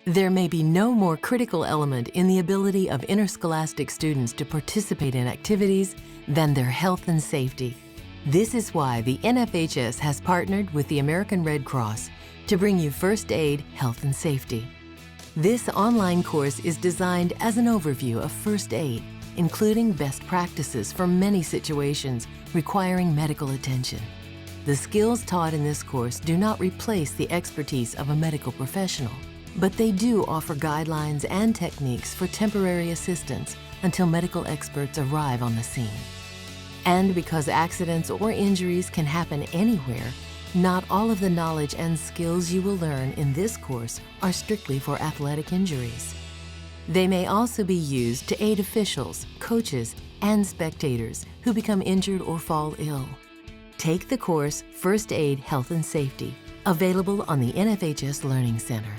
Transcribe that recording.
There may be no more critical element in the ability of interscholastic students to participate in activities than their health and safety. This is why the NFHS has partnered with the American Red Cross to bring you First Aid, Health and Safety. This online course is designed as an overview of first aid, including best practices for many situations requiring medical attention. The skills taught in this course do not replace the expertise of a medical professional, but they do offer guidelines and techniques for temporary assistance until medical experts arrive on the scene. And because accidents or injuries can happen anywhere, not all of the knowledge and skills you will learn in this course are strictly for athletic injuries. They may also be used to aid officials, coaches, and spectators who become injured or fall ill. Take the course First Aid, Health and Safety, available on the NFHS Learning Center.